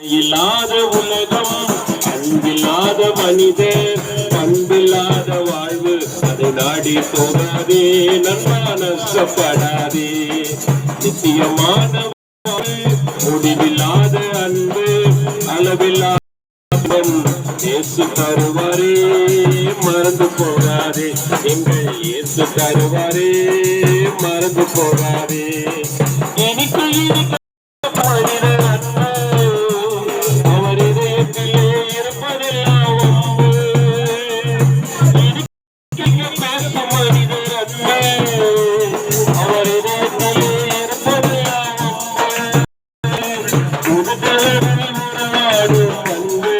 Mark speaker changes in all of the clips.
Speaker 1: இல்லாத உலகம், அன்பில்லாத மனிதர், அன்பில்லாத வாழ்வு, அதை நாடி போகாதே, நன்மா நஷ்டப்படாதே. நித்தியமான முடிவில்லாத அன்பு, அளவில்லாத இயேசு தருவாரே, மறந்து போகாதே. எங்கள் இயேசு தருவாரே, மறந்து போகாதே. எனக்கு மனிதர் அன்பு, அவர் இதயத்திலே இருப்பதெல்லாம் பேசும் மனிதர் அன்பு, அவர் இதயத்திலே இருப்பதெல்லாம் உருவாடும் அன்பு,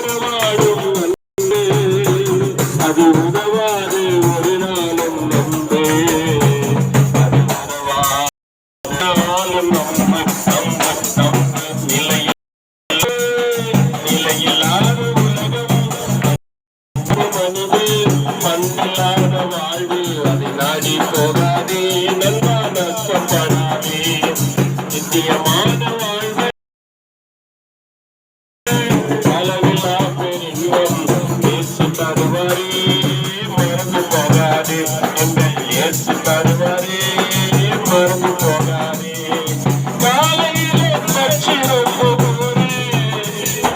Speaker 1: உருவாடும் அன்பு, அது உதவாது ஒரு நாளும் நம்பே. பண்பில்லாத வாழ்வு, அதை நாடி போகாதே, நன்மா நஷ்டப்படாதே. நித்தியமான வாழ்வு, அளவில்லா பெருமிதம், இயேசு தருவாரே, மறந்து போகாதே. எங்கள் இயேசு தருவாரே, மறந்து போகாதே. காலையிலே கட்சி ரொம்ப போரே,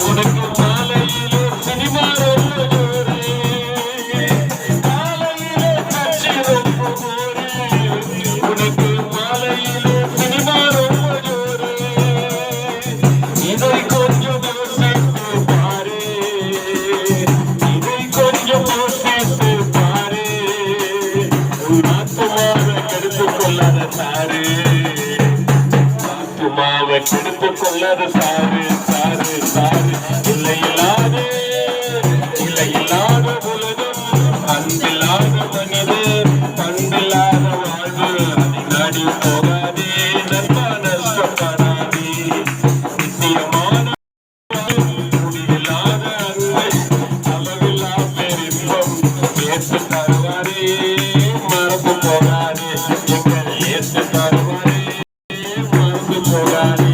Speaker 1: உனக்கு மாலையிலே சினிமா ரொம்ப ஜோரே. காலையிலே கட்சி ரொம்ப போரே, உனக்கு மாலையிலே சினிமா ரொம்ப ஜோரே. இதை கொஞ்சம் யோசித்து பாரு, இதை கொஞ்சம் யோசித்து பாரு. உன் ஆத்துமாவை கெடுத்துக் கொள்ளாத சாரு, ஆத்துமாவை கெடுத்துக் கொள்ளாத சாரு, சாரு, சாரு. இல்லையில்லாத உலகம், அன்பில்லாத மனிதர், பண்பில்லாத வாழ்வு, அதை நாடி போகாதே, நன்மா நஷ்டப்படாதே. நித்தியமான முடிவில்லாத அன்பு, அளவில்லா பெருமிதம், இயேசு தருவாரே, மறந்து போகாதே. எங்கள் இயேசு தருவாரே, மறந்து போகாதே.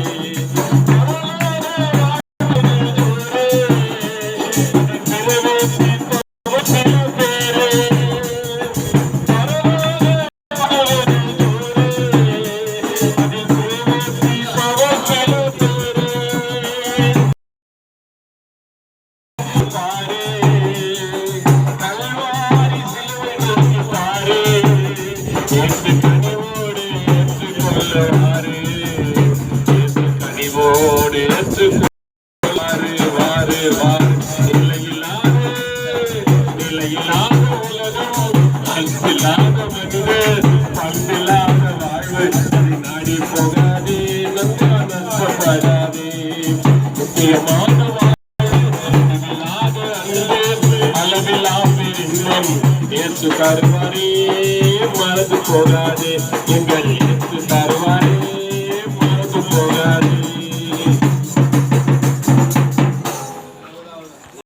Speaker 1: மறந்து போகாதே. எங்கள்